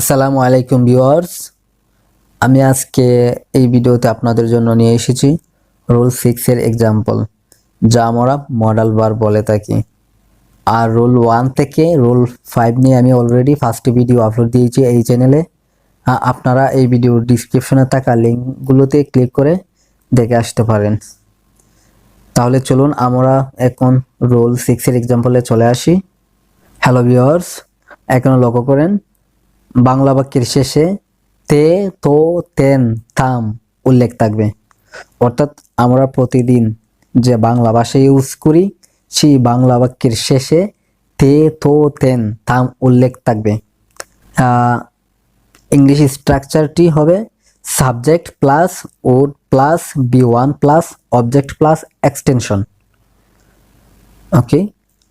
আসসালামু আলাইকুম ভিউয়ার্স, আমি আজকে এই ভিডিওতে আপনাদের জন্য নিয়ে এসেছি রুল 6 এর एग्जांपल, যা আমরা মডেল ভার্ব বলে থাকি। আর রুল 1 থেকে রুল 5 নিয়ে আমি অলরেডি ফার্স্ট ভিডিও আপলোড দিয়েছি এই চ্যানেলে। আপনারা এই ভিডিওর ডেসক্রিপশনে থাকা লিংকগুলোতে ক্লিক করে দেখে আসতে পারেন। তাহলে চলুন আমরা এখন রুল 6 এর एग्जांपले চলে আসি। হ্যালো ভিউয়ার্স, এখন লক্ষ্য করেন বাংলা বাক্যের শেষে তে, তো, তেন, থাম উল্লেখ থাকবে। অর্থাৎ আমরা প্রতিদিন যে বাংলা ভাষা ইউজ করি সেই বাংলা বাক্যের শেষে তে, তো, তেন, থাম উল্লেখ থাকবে। ইংলিশ স্ট্রাকচারটি হবে সাবজেক্ট প্লাস ওড প্লাস বি1 plus object plus extension. Okay,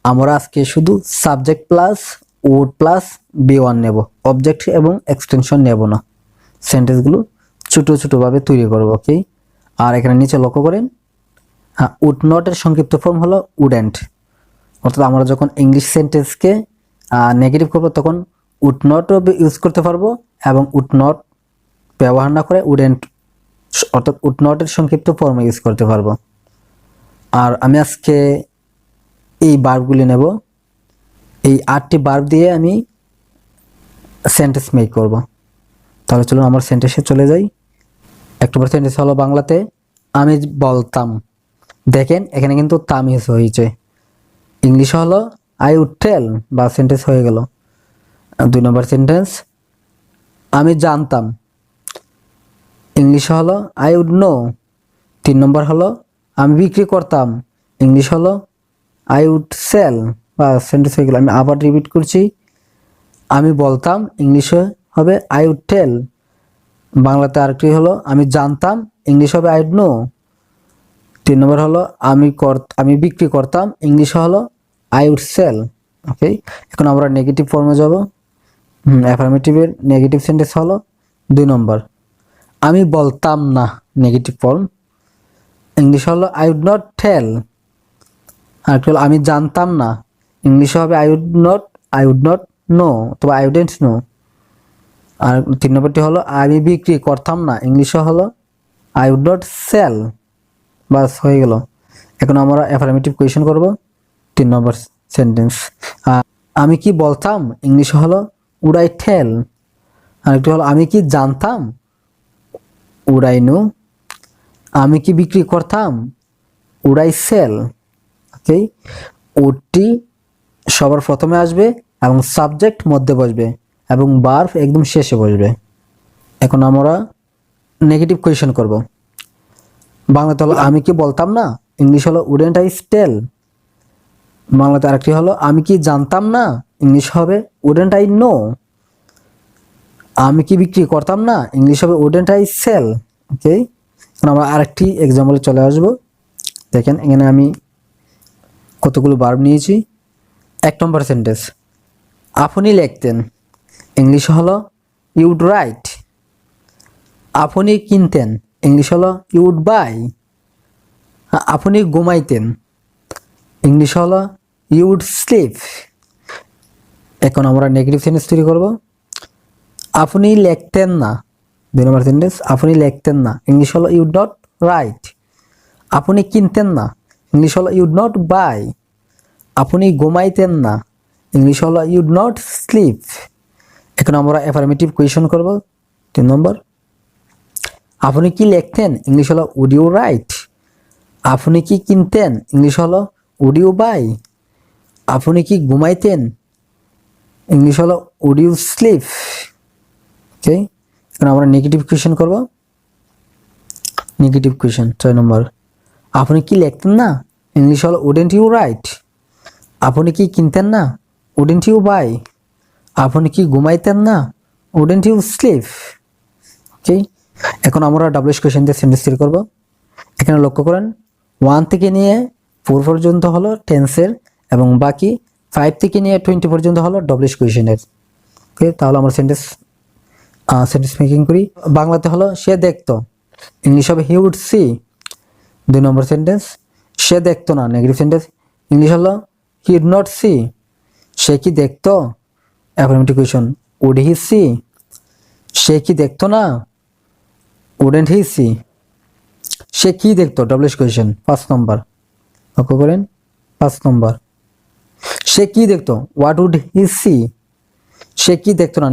আমরা আজকে শুধু সাবজেক্ট প্লাস ওড প্লাস বি1 নেব, অবজেক্ট এবং এক্সটেনশন নেব না। সেন্টেন্সগুলো ছোটো ছোটোভাবে তৈরি করব। ওকে, আর এখানে নিচে লক্ষ্য করেন, উড নটের সংক্ষিপ্ত ফর্ম হলো উডেন্ট। অর্থাৎ আমরা যখন ইংলিশ সেন্টেন্সকে নেগেটিভ করব তখন উড নটও ইউজ করতে পারবো এবং উড নট ব্যবহার না করে উডেন্ট অর্থাৎ উড নটের সংক্ষিপ্ত ফর্ম ইউজ করতে পারবো। আর আমি আজকে এই ভার্বগুলি নেব, এই 8টি ভার্ব দিয়ে আমি সেন্টেন্স মেক করব। তাহলে চলুন আমার সেন্টেন্সে চলে যাই। 1 নম্বর সেন্টেন্স হলো বাংলাতে আমি বলতাম। দেখেন এখানে কিন্তু তাম ইউজ হয়েছে। ইংলিশ হলো আই উড টেল, বা সেন্টেন্স হয়ে গেল। 2 নম্বর সেন্টেন্স আমি জানতাম। ইংলিশ হলো আই উড নো। 3 নম্বর হলো আমি বিক্রি করতাম। ইংলিশ হলো আই উড সেল, বা সেন্টেন্স হয়ে গেল। আমি আবার রিপিট করছি, আমি বলতাম ইংলিশে হবে আই উড টেল। বাংলাতে আরেকটি হলো আমি জানতাম, ইংলিশ হবে আই উড নো। 3 নম্বর হলো আমি বিক্রি করতাম, ইংলিশ হলো আই উড সেল। ওকে, এখন আমরা নেগেটিভ ফর্মে যাব। অ্যাফার্মেটিভের নেগেটিভ সেন্টেন্স হলো 2 নম্বর আমি বলতাম না, নেগেটিভ ফর্ম। ইংলিশ হলো আই উড নট টেল। আর হলো আমি জানতাম না, ইংলিশে হবে আই উড নট নো, অথবা আই উডেন্ট নো। আর 3 নম্বরটি হলো আমি বিক্রি করতাম না, ইংলিশে হলো আই উড নট সেল। বাস হয়ে গেল। এখন আমরা অ্যাফার্মেটিভ কোয়েশ্চেন করব। 3 নম্বর সেন্টেন্স আমি কি বলতাম, ইংলিশে হলো উড আই টেল। আরেকটি হলো আমি কি জানতাম, উড আই নো। আমি কি বিক্রি করতাম, উড আই সেল। ওকে, উডটি সবার প্রথমে আসবে এবং সাবজেক্ট মধ্যে বসবে এবং ভার্ব একদম শেষে বসবে। এখন আমরা নেগেটিভ কোয়েশ্চেন করব। বাংলাতে হলো আমি কি বলতাম না, ইংলিশ হলো উডেন্ট আই টেল। বাংলাতে আরেকটি হলো আমি কি জানতাম না, ইংলিশ হবে উডেন্ট আই নো। আমি কি বিক্রি করতাম না, ইংলিশ হবে উডেন্ট আই সেল। ওকে, এখন আমরা আরেকটি এক্সাম্পলে চলে আসব। দেখেন এখানে আমি কতগুলো ভার্ব নিয়েছি। 1 নম্বর সেন্টেন্স আপনি লিখতেন, ইংলিশ হলো ইউড রাইট। আপনি কিনতেন, ইংলিশ হলো ইউড বাই। আপনি ঘুমাইতেন, ইংলিশ হলো ইউড স্লিপ। এখন আমরা নেগেটিভ সেন্টেন্স তৈরি করব। আপনি লিখতেন না, 2 নম্বর সেন্টেন্স আপনি লিখতেন না, ইংলিশ হলো ইউড নট রাইট। আপনি কিনতেন না, ইংলিশ হলো ইউড নট বাই। আপনি ঘুমাইতেন না, ইংলিশ হলো ইউড নট স্লিপ। এখন আমরা অ্যাফার্মেটিভ কোয়েশ্চন করব। 3 নম্বর আপনি কি লিখতেন, ইংলিশ হলো উড ইউ রাইট। আপনি কি কিনতেন, ইংলিশ হলো উড ইউ বাই। আপনি কি ঘুমাইতেন, ইংলিশ হলো উড ইউ স্লিপ। ওকে, এখন আমরা নেগেটিভ কোয়েশ্চন করব। নেগেটিভ কোয়েশ্চন 6 নম্বর আপনি কি লিখতেন না, ইংলিশ হলো উডেন্ট ইউ রাইট। আপনি কি কিনতেন না, উডেন্ট ইউ বাই। আপনি কি ঘুমাইতেন না, উডেন্ট ইউ স্লিপ। ওকে, এখন আমরা ডাবল কোয়েশ্চন দিয়ে সেন্টেন্স তৈরি করব। এখানে লক্ষ্য করেন 1 থেকে নিয়ে 4 পর্যন্ত হলো টেন্সের এবং বাকি 5 থেকে নিয়ে 20 পর্যন্ত হলো ডাবল কোয়েশ্চেনের। ওকে, তাহলে আমরা সেন্টেন্স মেকিং করি। বাংলাতে হলো সে দেখতো, ইংলিশ হবে হি উড সি। 2 নম্বর সেন্টেন্স সে দেখতো না, নেগেটিভ সেন্টেন্স, ইংলিশ হলো হি উড নট সি। সে কি দেখতো, affirmative question would he see. সে কি দেখতো না? Wouldn't he see. সে কি দেখতো? ডব্লিউএইচ কোয়েশ্চেন 5 নম্বর। লক্ষ্য করেন 5 নম্বর। সে কি দেখতো? What would he see. সে কি দেখতো না?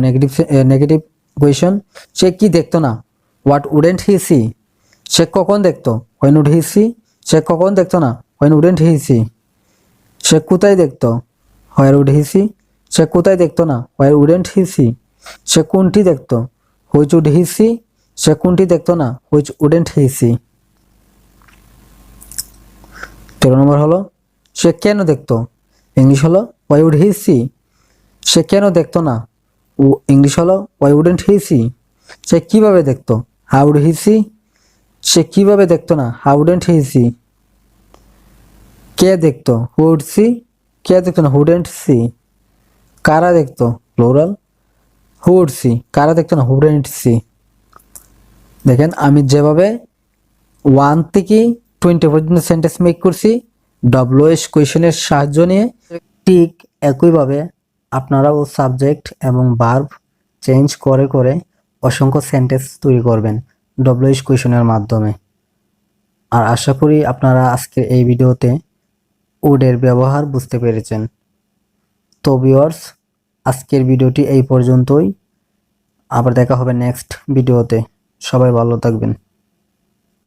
Negative question. সে কি দেখতো না? What wouldn't he see. সে কখন দেখতো? When would he see. সে কখন দেখতো না? When wouldn't he see. সে কোথায় দেখতো? হোয়ার উড হি সি। সে কোথায় দেখতো না? হোয়ার উডেন্ট হি সি। সে কোনটি দেখতো? Which would he see. সে কোনটি দেখতো না? Which wouldn't he see. 13 নম্বর হলো সে কেন দেখতো? ইংলিশ হলো ওয়াই উড হি সি। সে কেন দেখতো না? ইংলিশ হলো ওয়াই উডেন্ট হি সি। সে কিভাবে দেখতো? How would he see. সে কিভাবে দেখতো না? How wouldn't he see. কে দেখতো? Who would see. কে দেখতো না? Who wouldn't see. কারা দেখতো? প্লুরাল। Who would see. কারা দেখতো না? Who wouldn't C. দেখেন আমি যেভাবে 1 থেকে 20 পর্যন্ত সেন্টেন্স মেক করছি ডব্লিউএইচ কোয়েশনের সাহায্য নিয়ে, ঠিক একইভাবে আপনারাও সাবজেক্ট এবং ভার্ব চেঞ্জ করে করে অসংখ্য সেন্টেন্স তৈরি করবেন ডব্লিউএইচ কোয়েশনের মাধ্যমে। আর আশা করি আপনারা আজকের এই ভিডিওতে উডের ব্যবহার বুঝতে পেরেছেন। তো ভিউয়ার্স, আজকের ভিডিওটি এই পর্যন্তই। আবার দেখা হবে নেক্সট ভিডিওতে। সবাই ভালো থাকবেন।